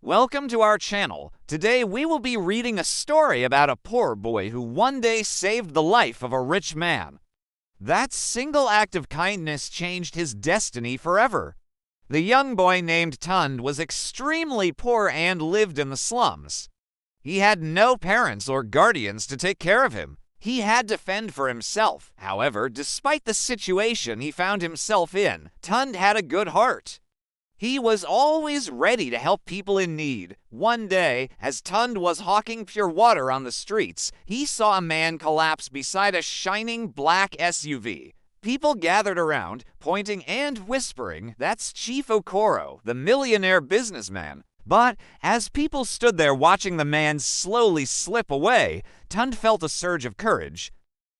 Welcome to our channel. Today we will be reading a story about a poor boy who one day saved the life of a rich man. That single act of kindness changed his destiny forever. The young boy named Tund was extremely poor and lived in the slums. He had no parents or guardians to take care of him. He had to fend for himself. However, despite the situation he found himself in, Tund had a good heart. He was always ready to help people in need. One day, as Tund was hawking pure water on the streets, he saw a man collapse beside a shining black SUV. People gathered around, pointing and whispering, "That's Chief Okoro, the millionaire businessman." But as people stood there watching the man slowly slip away, Tund felt a surge of courage.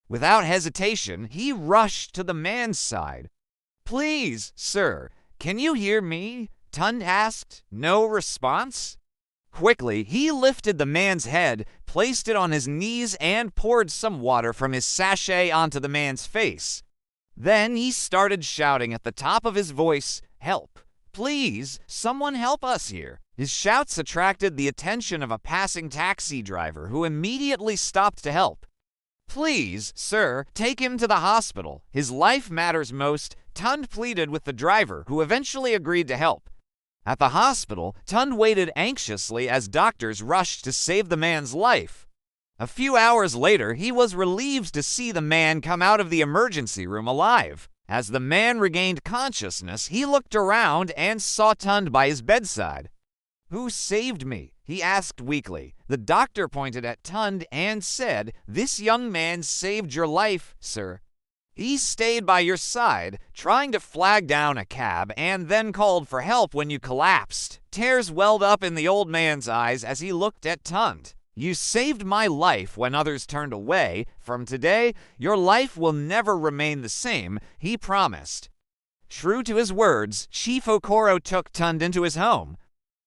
Without hesitation, he rushed to the man's side. "Please, sir, can you hear me?" Tund asked. No response? Quickly, he lifted the man's head, placed it on his knees, and poured some water from his sachet onto the man's face. Then he started shouting at the top of his voice, "Help! Please, someone help us here." His shouts attracted the attention of a passing taxi driver who immediately stopped to help. "Please, sir, take him to the hospital. His life matters most," Tund pleaded with the driver, who eventually agreed to help. At the hospital, Tund waited anxiously as doctors rushed to save the man's life. A few hours later, he was relieved to see the man come out of the emergency room alive. As the man regained consciousness, he looked around and saw Tund by his bedside. "Who saved me?" he asked weakly. The doctor pointed at Tund and said, "This young man saved your life, sir. He stayed by your side, trying to flag down a cab, and then called for help when you collapsed." Tears welled up in the old man's eyes as he looked at Tund. "You saved my life when others turned away. From today, your life will never remain the same," he promised. True to his words, Chief Okoro took Tund into his home.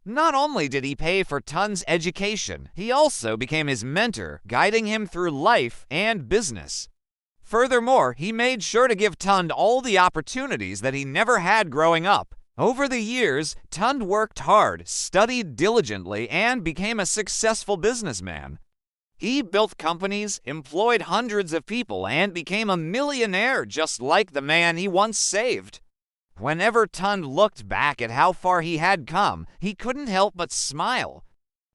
Not only did he pay for Tund's education, he also became his mentor, guiding him through life and business. Furthermore, he made sure to give Tund all the opportunities that he never had growing up. Over the years, Tund worked hard, studied diligently, and became a successful businessman. He built companies, employed hundreds of people, and became a millionaire just like the man he once saved. Whenever Tund looked back at how far he had come, he couldn't help but smile.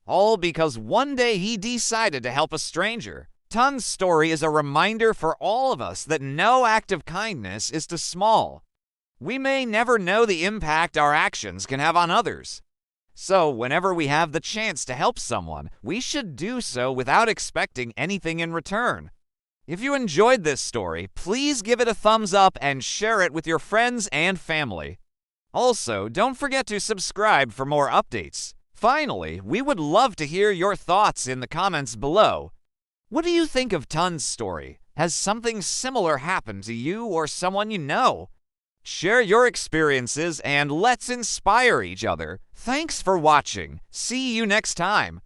All because one day he decided to help a stranger. Tund's story is a reminder for all of us that no act of kindness is too small. We may never know the impact our actions can have on others. So, whenever we have the chance to help someone, we should do so without expecting anything in return. If you enjoyed this story, please give it a thumbs up and share it with your friends and family. Also, don't forget to subscribe for more updates. Finally, we would love to hear your thoughts in the comments below. What do you think of Tund's story? Has something similar happened to you or someone you know? Share your experiences and let's inspire each other. Thanks for watching. See you next time.